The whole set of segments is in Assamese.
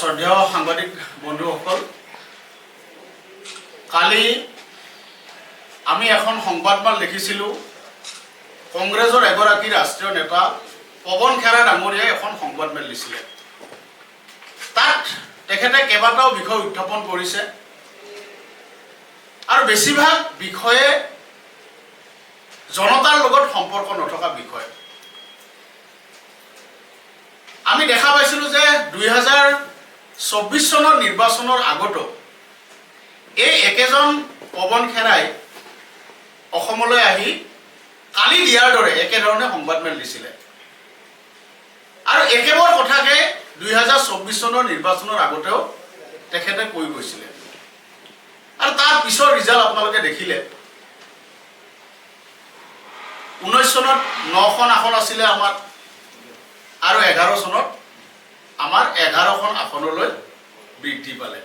শ্ৰদ্ধেয় সাংবাদিক বন্ধুসকল, কালি আমি এখন সংবাদমাল দেখিছিলোঁ। কংগ্ৰেছৰ এগৰাকী ৰাষ্ট্ৰীয় নেতা পৱন খেৰা ডাঙৰীয়াই এখন সংবাদমেল দিছিলে। তাত তেখেতে কেইবাটাও বিষয় উত্থাপন কৰিছে আৰু বেছিভাগ বিষয়ে জনতাৰ লগত সম্পৰ্ক নথকা বিষয়। আমি দেখা পাইছিলোঁ যে 2024 চনৰ নিৰ্বাচনৰ আগতো এই একেজন পৱন খেৰাই অসমলৈ আহি কালি দিয়াৰ দৰে একেধৰণে সংবাদমেল দিছিলে আৰু একেবোৰ কথাকে 2024 চনৰ নিৰ্বাচনৰ আগতেও তেখেতে কৈ গৈছিলে। আৰু তাৰ পিছৰ ৰিজাল্ট আপোনালোকে দেখিলে। 19 চনত 9খন আসন আছিলে আমাৰ আৰু 11 চনত আমাৰ 11খন আসনলৈ বৃদ্ধি পালে।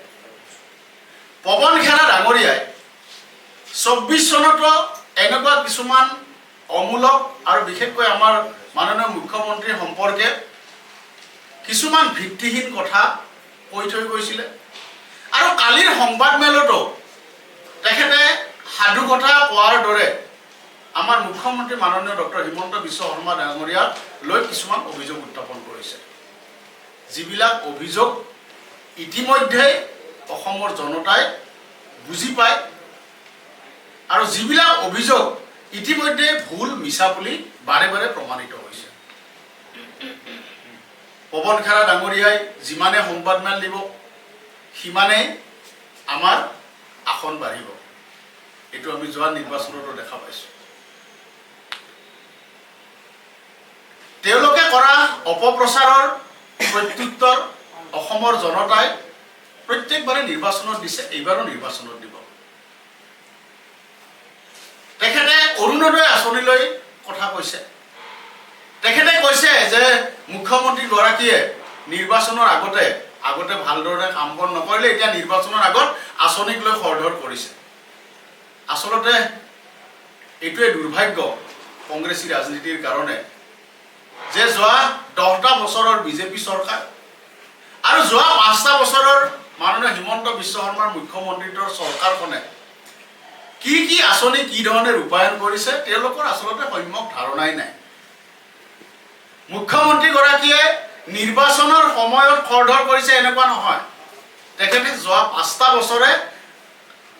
পৱন খেৰা ডাঙৰীয়াই 24 চনতো এনেকুৱা কিছুমান অমূলক আৰু বিশেষকৈ আমাৰ মাননীয় মুখ্যমন্ত্ৰীৰ সম্পৰ্কে কিছুমান ভিত্তিহীন কথা কৈ থৈ গৈছিলে আৰু কালিৰ সংবাদমেলতো তেখেতে সাধু কথা কোৱাৰ দৰে আমাৰ মুখ্যমন্ত্ৰী মাননীয় ডক্টৰ হিমন্ত বিশ্ব শৰ্মা ডাঙৰীয়াক লৈ কিছুমান অভিযোগ উত্থাপন কৰিছে, যিবিলাক অভিযোগ ইতিমধ্যে অসমৰ জনতাই বুজি পায় আৰু যিবিলাক অভিযোগ ইতিমধ্যে ভুল মিছা বুলি বাৰে বাৰে প্ৰমাণিত হৈছে। পৱন খেৰা ডাঙৰীয়াই যিমানে সংবাদমেল দিব সিমানেই আমাৰ আসন বাঢ়িব। এইটো আমি যোৱা নিৰ্বাচনতো দেখা পাইছোঁ। তেওঁলোকে কৰা অপপ্ৰচাৰৰ প্ৰত্যুত্তৰ অসমৰ জনতাই প্ৰত্যেকবাৰে নিৰ্বাচনত দিছে, এইবাৰো নিৰ্বাচনত দিব। তেখেতে অৰুণোদয় আঁচনিলৈ কথা কৈছে। তেখেতে কৈছে যে মুখ্যমন্ত্ৰীগৰাকীয়ে নিৰ্বাচনৰ আগতে ভালদৰে কাম বন নকৰিলে, এতিয়া নিৰ্বাচনৰ আগত আঁচনিক লৈ খৰধৰ কৰিছে। আচলতে এইটোৱে দুৰ্ভাগ্য কংগ্ৰেছী ৰাজনীতিৰ কাৰণে যে যোৱা 10টা বছৰৰ বিজেপি চৰকাৰ আৰু যোৱা 5টা বছৰৰ মাননীয় হিমন্ত বিশ্ব শৰ্মাৰ মুখ্যমন্ত্ৰীত্বৰ চৰকাৰখনে কি কি আঁচনি কি ধৰণে ৰূপায়ণ কৰিছে তেওঁলোকৰ আচলতে সম্যক ধাৰণাই নাই। মুখ্যমন্ত্ৰীগৰাকীয়ে নিৰ্বাচনৰ সময়ত খৰধৰ কৰিছে এনেকুৱা নহয়। তেখেতে যোৱা 5টা বছৰে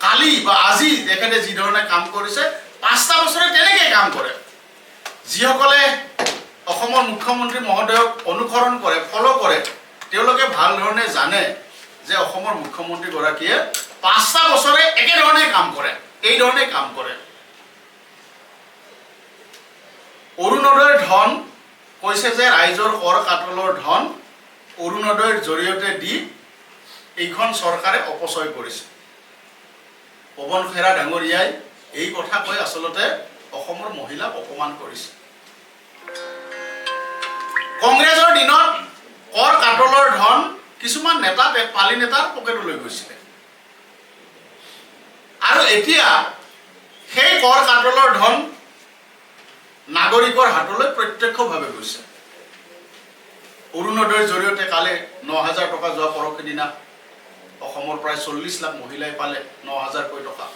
কালি বা আজি তেখেতে যি ধৰণে কাম কৰিছে 5টা বছৰে তেনেকৈ কাম কৰে। যিসকলে অসমৰ মুখ্যমন্ত্ৰী মহোদয়ক অনুসৰণ কৰে, ফল' কৰে, তেওঁলোকে ভাল ধৰণে জানে যে অসমৰ মুখ্যমন্ত্ৰীগৰাকীয়ে 5টা বছৰে একেধৰণে কাম কৰে, এইধৰণে কাম কৰে। অৰুণোদয়ৰ ধন কৈছে যে ৰাইজৰ কৰ কাটলৰ ধন অৰুণোদয়ৰ জৰিয়তে দি এইখন চৰকাৰে অপচয় কৰিছে। পৱন খেৰা ডাঙৰীয়াই এই কথা কৈ আচলতে অসমৰ মহিলাক অপমান কৰিছে। কংগ্ৰেছৰ দিনত কৰ কাটলৰ ধন কিছুমান নেতা পালি নেতাৰ পকেটলৈ গৈছিলে আৰু এতিয়া সেই কৰ কাটলৰ ধন নাগৰিকৰ হাতলৈ প্ৰত্যক্ষভাৱে গৈছে। অৰুণোদয়ৰ জৰিয়তে কালি 9,000 টকা যোৱা পৰহি দিনা অসমৰ প্ৰায় 40 লাখ মহিলাই পালে 9,000কৈ টকা।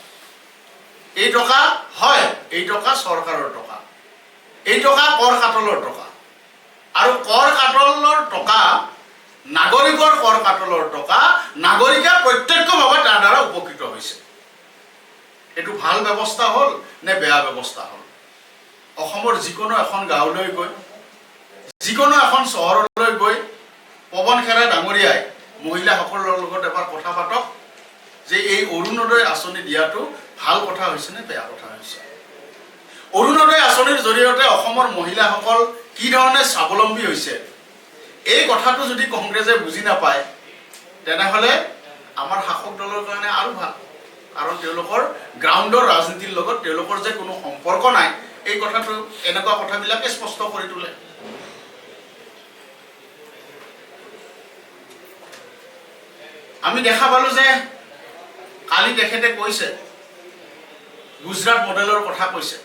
এই টকা হয়, এই টকা চৰকাৰৰ টকা, এই টকা কৰ কাটলৰ টকা আৰু কৰ কাটলৰ টকা নাগৰিকৰ কৰ কাটলৰ টকা নাগৰিকে প্ৰত্যক্ষভাৱে তাৰ দ্বাৰা উপকৃত হৈছে। এইটো ভাল ব্যৱস্থা হ'ল নে বেয়া ব্যৱস্থা হ'ল? অসমৰ যিকোনো এখন গাঁৱলৈ গৈ, যিকোনো এখন চহৰলৈ গৈ পৱন খেৰা ডাঙৰীয়াই মহিলাসকলৰ লগত এবাৰ কথা পাতক যে এই অৰুণোদয় আঁচনি দিয়াটো ভাল কথা হৈছে নে বেয়া কথা হৈছে। অৰুণোদয় আঁচনিৰ জৰিয়তে অসমৰ মহিলাসকল কি ধৰণে স্বাৱলম্বী হৈছে এই কথাটো যদি কংগ্ৰেছে বুজি নাপায় তেনেহ'লে আমাৰ শাসক দলৰ কাৰণে আৰু ভাল, কাৰণ তেওঁলোকৰ গ্ৰাউণ্ডৰ ৰাজনীতিৰ লগত তেওঁলোকৰ যে কোনো সম্পৰ্ক নাই এই কথাটো এনেকুৱা কথাবিলাকে স্পষ্ট কৰি তোলে। আমি দেখা পালোঁ যে কালি তেখেতে কৈছে গুজৰাট মডেলৰ কথা কৈছে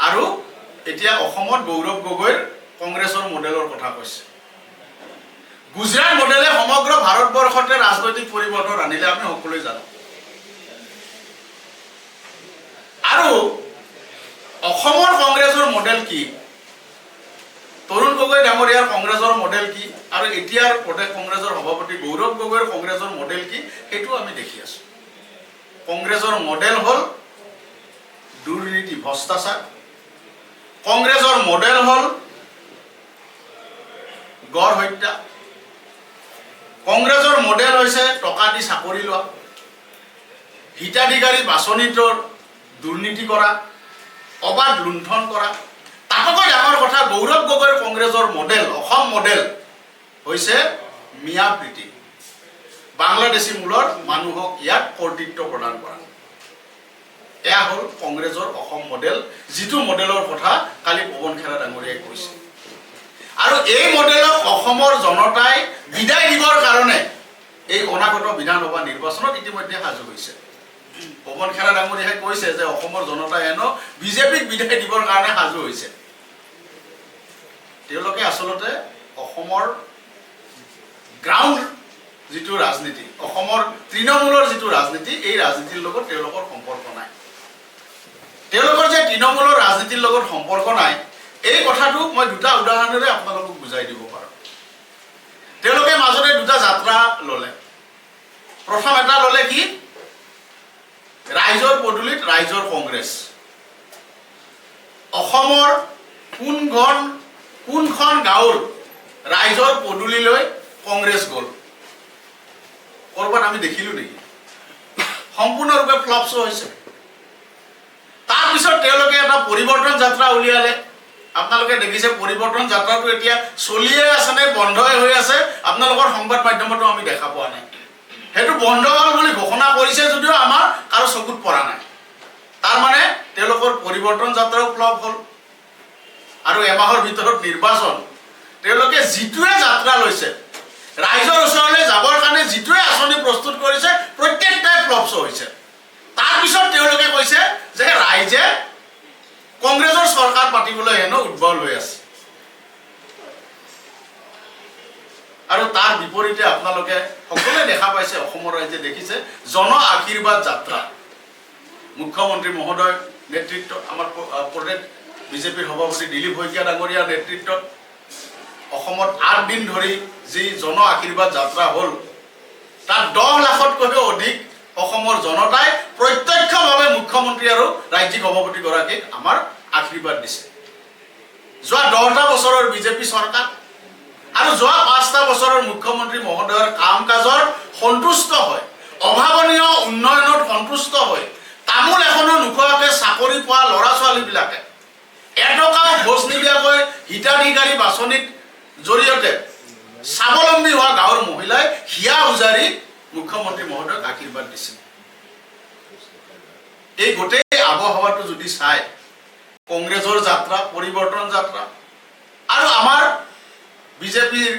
আৰু এতিয়া অসমত গৌৰৱ গগৈৰ কংগ্ৰেছৰ মডেলৰ কথা কৈছে। গুজৰাট মডেলে সমগ্ৰ ভাৰতবৰ্ষতে ৰাজনৈতিক পৰিৱৰ্তন আনিলে আমি সকলোৱে জানো। আৰু অসমৰ কংগ্ৰেছৰ মডেল কি, তৰুণ গগৈ ডাঙৰীয়াৰ কংগ্ৰেছৰ মডেল কি, আৰু এতিয়াৰ প্ৰদেশ কংগ্ৰেছৰ সভাপতি গৌৰৱ গগৈৰ কংগ্ৰেছৰ মডেল কি, সেইটো আমি দেখি আছো। কংগ্ৰেছৰ মডেল হ'ল দুৰ্নীতি ভ্ৰষ্টাচাৰ, কংগ্ৰেছৰ মডেল হ'ল গড় হত্যা, কংগ্ৰেছৰ মডেল হৈছে টকা দি চাকৰি লোৱা, হিতাধিকাৰী বাছনিত দুৰ্নীতি কৰা, অবাধ লুণ্ঠন কৰা। তাতকৈ ডাঙৰ কথা, গৌৰৱ গগৈৰ কংগ্ৰেছৰ মডেল, অসম মডেল হৈছে মিয়া প্ৰীতি, বাংলাদেশী মূলৰ মানুহক ইয়াত কৰ্তৃত্ব প্ৰদান কৰা। এয়া হ'ল কংগ্ৰেছৰ অসম মডেল, যিটো মডেলৰ কথা কালি পৱন খেৰা ডাঙৰীয়াই কৈছে। আৰু এই মডেলক অসমৰ জনতাই বিদায় দিবৰ কাৰণে এই অনাগত বিধানসভা নিৰ্বাচনত ইতিমধ্যে সাজু হৈছে। পৱন খেৰা ডাঙৰীয়াই কৈছে যে অসমৰ জনতাই হেনো বিজেপিক বিদায় দিবৰ কাৰণে সাজু হৈছে। তেওঁলোকে আচলতে অসমৰ গ্ৰাউণ্ড যিটো ৰাজনীতি, অসমৰ তৃণমূলৰ যিটো ৰাজনীতি, এই ৰাজনীতিৰ লগত তেওঁলোকৰ সম্পৰ্ক নাই। তেওঁলোকৰ যে তৃণমূলৰ ৰাজনীতিৰ লগত সম্পৰ্ক নাই, এই কথাটো মই দুটা উদাহৰণেৰে আপোনালোকক বুজাই দিব পাৰোঁ। তেওঁলোকে মাজতে দুটা যাত্ৰা ল'লে। প্ৰথম এটা ল'লে কি, ৰাইজৰ পদূলিত ৰাইজৰ কংগ্ৰেছ। অসমৰ কোনখন গাঁৱৰ ৰাইজৰ পদূলিলৈ কংগ্ৰেছ গ'ল? ক'ৰবাত আমি দেখিলো নেকি? সম্পূৰ্ণৰূপে ফ্লপ শ্ব' হৈছে। তাৰপিছত তেওঁলোকে এটা পৰিৱৰ্তন যাত্ৰা উলিয়ালে। আপোনালোকে দেখিছে পৰিৱৰ্তন যাত্ৰাটো এতিয়া চলিয়ে আছে নে বন্ধই হৈ আছে, আপোনালোকৰ সংবাদ মাধ্যমতো আমি দেখা পোৱা নাই। সেইটো বন্ধ হ'ল বুলি ঘোষণা কৰিছে যদিও আমাৰ কাৰো চকুত পৰা নাই। তাৰমানে তেওঁলোকৰ পৰিৱৰ্তন যাত্ৰাও ফ্লপ হ'ল। আৰু এমাহৰ ভিতৰত নিৰ্বাচন। তেওঁলোকে যিটোৱে যাত্ৰা লৈছে, ৰাইজৰ ওচৰলৈ যাবৰ কাৰণে যিটোৱে আঁচনি প্ৰস্তুত কৰিছে, প্ৰত্যেকটাই ফ্লপ শ্ব' হৈছে। তাৰপিছত তেওঁলোকে কৈছে যে ৰাইজে কংগ্ৰেছৰ চৰকাৰ পাতিবলৈ হেনো উদ্বল হৈ আছে। আৰু তাৰ বিপৰীতে আপোনালোকে সকলোৱে দেখা পাইছে, অসমৰ ৰাইজে দেখিছে জন আশীৰ্বাদ যাত্ৰা। মুখ্যমন্ত্ৰী মহোদয় নেতৃত্বত, আমাৰ প্ৰদেশ বিজেপিৰ সভাপতি দিলীপ শইকীয়া ডাঙৰীয়াৰ নেতৃত্বত অসমত 8 দিন ধৰি যি জন আশীৰ্বাদ যাত্ৰা হ'ল, তাত 10 লাখতকৈও অধিক অসমৰ জনতাই প্ৰত্যক্ষভাৱে মুখ্যমন্ত্ৰী আৰু ৰাজ্যিক সভাপতিগৰাকীক আমাৰ আশীৰ্বাদ দিছে। যোৱা 10টা বছৰৰ বিজেপি চৰকাৰ আৰু যোৱা 5টা বছৰৰ মুখ্যমন্ত্ৰী মহোদয়ৰ কাম কাজৰ সন্তুষ্ট হয়, অভাৱনীয় উন্নয়নত সন্তুষ্ট হয়, তামোল এখনো নোখোৱাকৈ চাকৰি পোৱা ল'ৰা ছোৱালীবিলাকে এটকাও ঘোষ নিদিয়াকৈ হিতাধিকাৰী বাছনিত জৰিয়তে স্বাৱলম্বী হোৱা গাঁৱৰ মহিলাই হিয়া উজাৰি মুখ্যমন্ত্ৰী মহোদয়ক আশীৰ্বাদ দিছিল। এই গোটেই আবহাৱাটো যদি চাই, কংগ্ৰেছৰ যাত্ৰা, পৰিৱৰ্তন যাত্ৰা আৰু আমাৰ বিজেপিৰ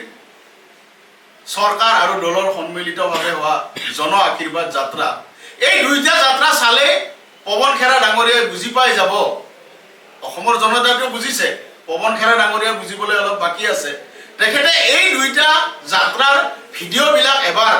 চৰকাৰ আৰু দলৰ সন্মিলিতভাৱে হোৱা জন আশীৰ্বাদ যাত্ৰা, এই দুইটা যাত্ৰা চালে পৱন খেৰা ডাঙৰীয়াই বুজি পাই যাব। অসমৰ জনতাইতো বুজিছে, পৱন খেৰা ডাঙৰীয়াই বুজিবলৈ অলপ বাকী আছে। তেখেতে এই দুইটা যাত্ৰাৰ ভিডিঅ'বিলাক এবাৰ